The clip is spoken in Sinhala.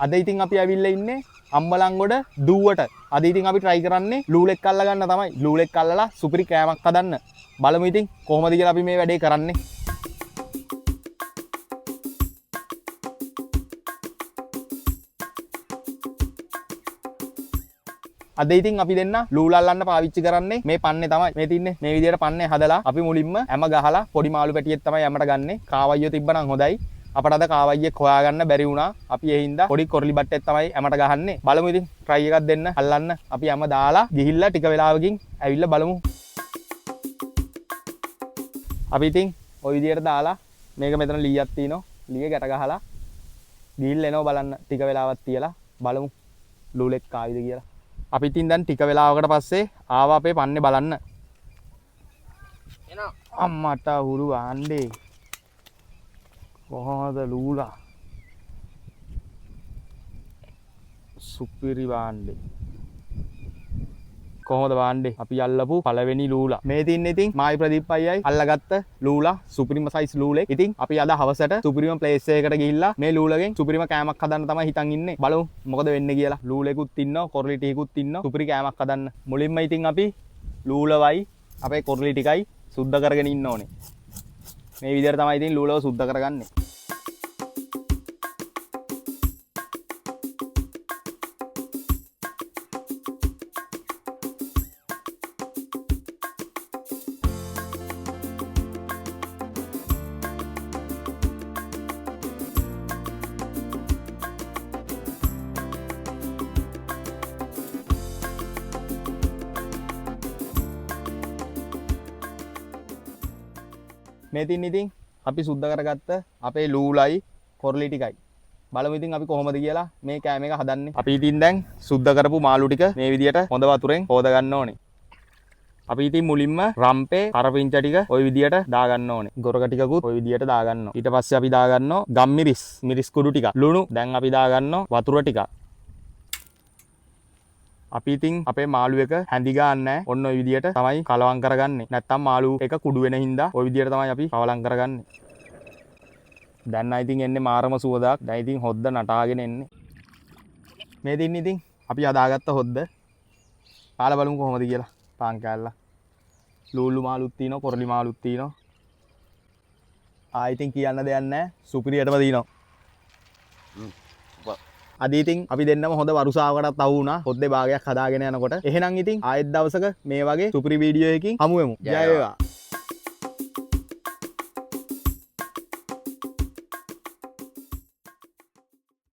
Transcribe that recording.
අද ඉතින් අපි ඇවිල්ලා ඉන්නේ අම්බලන්ගොඩ දුවට. අද ඉතින් අපි try කරන්නේ ලූලෙක් අල්ල ගන්න තමයි. ලූලෙක් අල්ලලා සුපිරි කෑමක් හදන්න. බලමු ඉතින් කොහොමද කියලා අපි මේ වැඩේ කරන්නේ. අද ඉතින් අපි දෙන්න ලූල අල්ලන්න පාවිච්චි කරන්නේ මේ පන්නේ තමයි. මේ තින්නේ මේ විදියට පන්නේ හදලා අපි මුලින්ම හැම ගහලා පොඩි මාළු පැටියෙක් තමයි හැමට ගන්නෙ. කාවයියෝ තිබ්බනම් හොඳයි. අපට අද කාවයියෙක් හොයාගන්න බැරි වුණා. අපි ඒ හින්දා පොඩි කොරලි බට්ටෙක් තමයි හැමට ගහන්නේ. බලමු ඉතින් try එකක් දෙන්න අල්ලන්න. අපි හැම දාලා ගිහිල්ලා ටික වෙලාවකින් ඇවිල්ලා බලමු. අපි ඉතින් ওই විදියට දාලා මේක මෙතන ලීයක් තියෙනවා. ලීය ගැට ගහලා ගිහිල්ලා එනවා බලන්න. ටික වෙලාවක් තියලා බලමු ලූලෙක් ආවිද කියලා. අපි ඉතින් දැන් ටික වෙලාවකට පස්සේ ආවා අපේ පන්නේ බලන්න. එනවා අම්මට හුරු ආණ්ඩේ. කොහොමද ලූලා? සුපිරි වාණ්ඩේ. කොහොමද වාණ්ඩේ? අපි අල්ලපු පළවෙනි ලූලා. මේ තින්නේ ඉතින් මායි ප්‍රදීප් අයියයි අල්ලගත්ත ලූලා සුපිරිම සයිස් ලූලෙක්. ඉතින් අපි අද හවසට සුපිරිම ප්ලේස් එකකට ගිහිල්ලා මේ ලූලගෙන් සුපිරිම කෑමක් හදන්න තමයි හිතන් ඉන්නේ. බලමු මොකද වෙන්නේ කියලා. ලූලෙකුත් ඉන්නවා, කොරලි ටිකකුත් ඉන්නවා. සුපිරි කෑමක් හදන්න. මුලින්ම ඉතින් අපි ලූලවයි අපේ කොරලි ටිකයි සුද්ධ කරගෙන ඉන්න ඕනේ. මේ විදිහට තමයි ඉතින් ලූලව සුද්ධ කරගන්නේ. මේ තින් ඉතින් අපි සුද්ධ කරගත්ත අපේ ලූලයි කොරලි ටිකයි. බලමු ඉතින් අපි කොහොමද කියලා මේ කෑම එක හදන්නේ. අපි ඉතින් දැන් සුද්ධ කරපු මාළු ටික මේ විදියට හොඳ වතුරෙන් හොද ගන්න ඕනේ. අපි ඉතින් මුලින්ම රම්පේ කරපිංච ටික ওই විදියට දා ගන්න ඕනේ. ගොරක ටිකකුත් ওই විදියට දා ගන්නවා. ඊට පස්සේ අපි දා ගන්නවා ගම්මිරිස්, මිරිස් කුඩු ටික. ලුණු දැන් අපි දා ගන්නවා වතුර ටික. අපි ඉතින් අපේ මාළු එක හැඳි ගන්නෑ. ඔන්න ඔය විදියට තමයි කලවම් කරගන්නේ. නැත්තම් මාළු එක කුඩු වෙන හින්දා ඔය විදියට තමයි අපි කලවම් කරගන්නේ. දැන් ආ ඉතින් එන්නේ මාරම සුවදාක්. දැන් ඉතින් හොද්ද නටාගෙන එන්නේ. මේ තින්නේ ඉතින් අපි හදාගත්ත හොද්ද. කාලා බලමු කොහොමද කියලා. පාන් කෑල්ල. ලූලු මාළුත් තියෙනවා, කොරලි මාළුත් තියෙනවා. ආ ඉතින් කියන්න දෙයක් නැහැ. සුපිරියටම දිනවා. අද ඉතින් අපි දෙන්නම හොඳ වරුසාවකටත් අවු වුණා. හොද්දේ භාගයක් හදාගෙන යනකොට. එහෙනම් ඉතින් ආයෙත් දවසක මේ වගේ සුපිරි වීඩියෝ එකකින් හමු වෙමු. ජය වේවා.